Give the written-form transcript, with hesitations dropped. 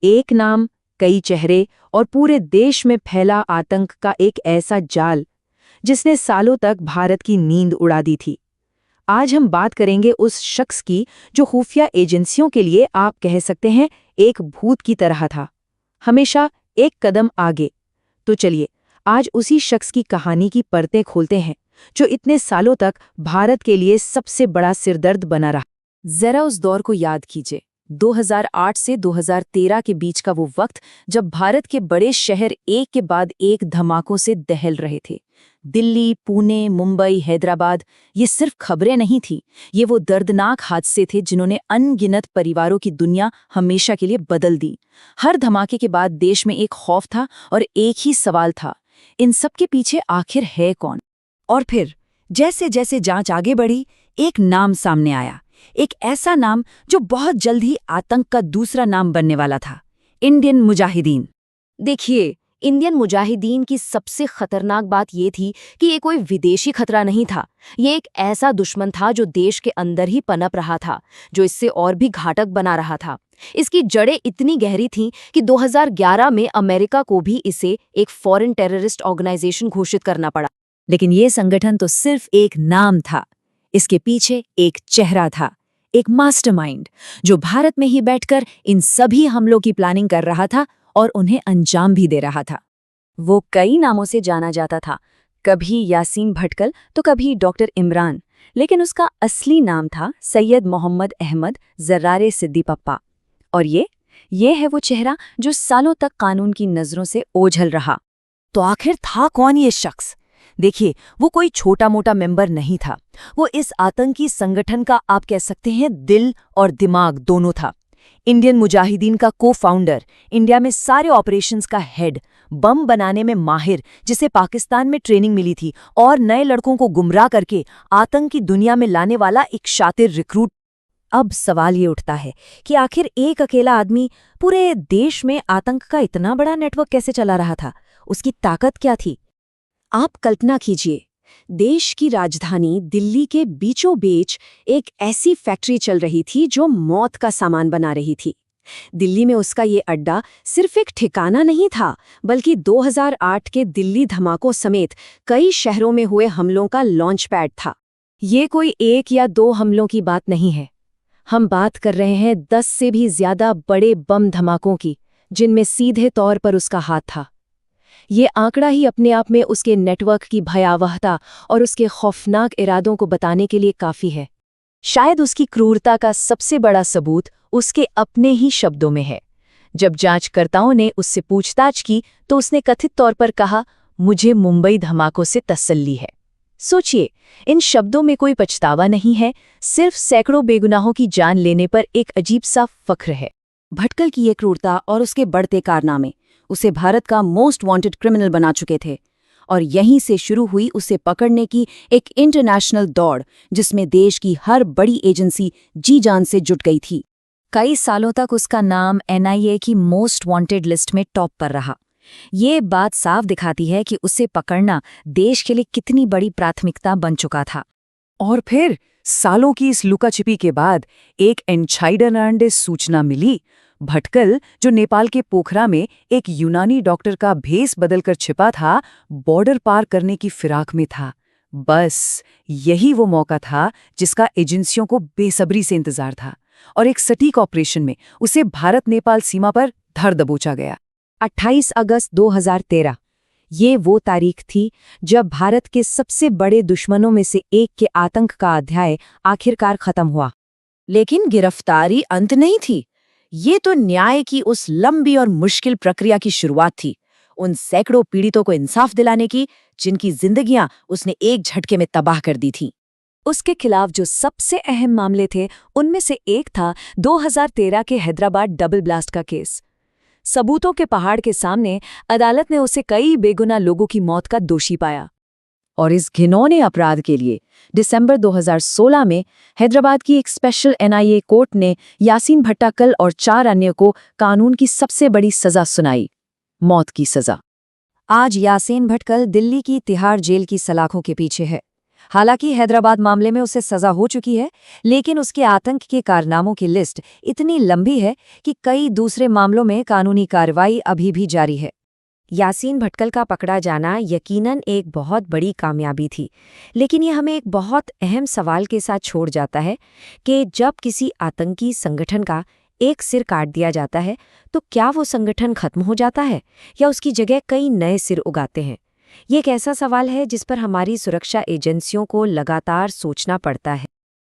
एक नाम, कई चेहरे और पूरे देश में फैला आतंक का एक ऐसा जाल जिसने सालों तक भारत की नींद उड़ा दी थी। आज हम बात करेंगे उस शख्स की जो खुफिया एजेंसियों के लिए आप कह सकते हैं एक भूत की तरह था, हमेशा एक कदम आगे। तो चलिए आज उसी शख्स की कहानी की परतें खोलते हैं जो इतने सालों तक भारत के लिए सबसे बड़ा सिरदर्द बना रहा। जरा उस दौर को याद कीजिए, 2008 से 2013 के बीच का वो वक्त जब भारत के बड़े शहर एक के बाद एक धमाकों से दहल रहे थे। दिल्ली, पुणे, मुंबई, हैदराबाद, ये सिर्फ खबरें नहीं थी, ये वो दर्दनाक हादसे थे जिन्होंने अनगिनत परिवारों की दुनिया हमेशा के लिए बदल दी। हर धमाके के बाद देश में एक खौफ था और एक ही सवाल था, इन सब के पीछे आखिर है कौन? और फिर जैसे जैसे जांच आगे बढ़ी, एक नाम सामने आया, एक ऐसा नाम जो बहुत जल्द ही आतंक का दूसरा नाम बनने वाला था, इंडियन मुजाहिदीन। देखिए, इंडियन मुजाहिदीन की सबसे खतरनाक बात ये थी कि ये कोई विदेशी खतरा नहीं था। ये एक ऐसा दुश्मन था जो देश के अंदर ही पनप रहा था, जो इससे और भी घातक बना रहा था। इसकी जड़ें इतनी गहरी थीं कि 2011 में अमेरिका को भी इसे एक फॉरेन टेररिस्ट ऑर्गेनाइजेशन घोषित करना पड़ा। लेकिन ये संगठन तो सिर्फ एक नाम था, इसके पीछे एक चेहरा था, एक मास्टरमाइंड जो भारत में ही बैठकर इन सभी हमलों की प्लानिंग कर रहा था और उन्हें अंजाम भी दे रहा था। वो कई नामों से जाना जाता था, कभी यासीन भटकल तो कभी डॉक्टर इमरान, लेकिन उसका असली नाम था सैयद मोहम्मद अहमद जर्रारे सिद्दी पप्पा। और ये है वो चेहरा जो सालों तक कानून की नजरों से ओझल रहा। तो आखिर था कौन ये शख्स? देखिए, वो कोई छोटा मोटा मेंबर नहीं था, वो इस आतंकी संगठन का आप कह सकते हैं दिल और दिमाग दोनों था। इंडियन मुजाहिदीन का को-फाउंडर, इंडिया में सारे ऑपरेशंस का हेड, बम बनाने में माहिर जिसे पाकिस्तान में ट्रेनिंग मिली थी और नए लड़कों को गुमराह करके आतंक की दुनिया में लाने वाला एक शातिर रिक्रूट। अब सवाल ये उठता है कि आखिर एक अकेला आदमी पूरे देश में आतंक का इतना बड़ा नेटवर्क कैसे चला रहा था? उसकी ताकत क्या थी? आप कल्पना कीजिए, देश की राजधानी दिल्ली के बीचों बीच एक ऐसी फैक्ट्री चल रही थी जो मौत का सामान बना रही थी। दिल्ली में उसका ये अड्डा सिर्फ एक ठिकाना नहीं था, बल्कि 2008 के दिल्ली धमाकों समेत कई शहरों में हुए हमलों का लॉन्च पैड था। ये कोई एक या दो हमलों की बात नहीं है, हम बात कर रहे हैं 10 से भी ज्यादा बड़े बम धमाकों की, जिनमें सीधे तौर पर उसका हाथ था। ये आंकड़ा ही अपने आप में उसके नेटवर्क की भयावहता और उसके खौफनाक इरादों को बताने के लिए काफी है। शायद उसकी क्रूरता का सबसे बड़ा सबूत उसके अपने ही शब्दों में है। जब जांचकर्ताओं ने उससे पूछताछ की तो उसने कथित तौर पर कहा, मुझे मुंबई धमाकों से तसल्ली है। सोचिए, इन शब्दों में कोई पछतावा नहीं है, सिर्फ सैकड़ों बेगुनाहों की जान लेने पर एक अजीब सा फख्र है। भटकल की ये क्रूरता और उसके बढ़ते कारनामे उसे भारत का मोस्ट वांटेड क्रिमिनल बना चुके थे, और यहीं से शुरू हुई उसे पकड़ने की एक इंटरनेशनल दौड़ जिसमें देश की हर बड़ी एजेंसी जी जान से जुट गई थी। कई सालों तक उसका नाम NIA की मोस्ट वांटेड लिस्ट में टॉप पर रहा। ये बात साफ दिखाती है कि उसे पकड़ना देश के लिए कितनी बड़ी प्राथमिकता बन चुका था। और फिर सालों की इस लुकाछिपी के बाद एक इनसाइडर सूचना मिली। भटकल, जो नेपाल के पोखरा में एक यूनानी डॉक्टर का भेस बदलकर छिपा था, बॉर्डर पार करने की फिराक में था। बस यही वो मौका था जिसका एजेंसियों को बेसब्री से इंतजार था, और एक सटीक ऑपरेशन में उसे भारत नेपाल सीमा पर धर दबोचा गया। 28 अगस्त 2013, ये वो तारीख थी जब भारत के सबसे बड़े दुश्मनों में से एक के आतंक का अध्याय आखिरकार खत्म हुआ। लेकिन गिरफ्तारी अंत नहीं थी, ये तो न्याय की उस लंबी और मुश्किल प्रक्रिया की शुरुआत थी, उन सैकड़ों पीड़ितों को इंसाफ दिलाने की जिनकी जिंदगियां उसने एक झटके में तबाह कर दी थीं। उसके खिलाफ जो सबसे अहम मामले थे, उनमें से एक था 2013 के हैदराबाद डबल ब्लास्ट का केस। सबूतों के पहाड़ के सामने अदालत ने उसे कई बेगुनाह लोगों की मौत का दोषी पाया, और इस घिनौने अपराध के लिए दिसंबर 2016 में हैदराबाद की एक स्पेशल NIA कोर्ट ने यासीन भटकल और 4 अन्य को कानून की सबसे बड़ी सजा सुनाई, मौत की सजा। आज यासीन भटकल दिल्ली की तिहाड़ जेल की सलाखों के पीछे है। हालांकि हैदराबाद मामले में उसे सजा हो चुकी है, लेकिन उसके आतंक के कारनामों की लिस्ट इतनी लंबी है कि कई दूसरे मामलों में कानूनी कार्रवाई अभी भी जारी है। यासीन भटकल का पकड़ा जाना यकीनन एक बहुत बड़ी कामयाबी थी, लेकिन ये हमें एक बहुत अहम सवाल के साथ छोड़ जाता है कि जब किसी आतंकी संगठन का एक सिर काट दिया जाता है तो क्या वो संगठन खत्म हो जाता है या उसकी जगह कई नए सिर उगाते हैं। ये एक ऐसा सवाल है जिस पर हमारी सुरक्षा एजेंसियों को लगातार सोचना पड़ता है।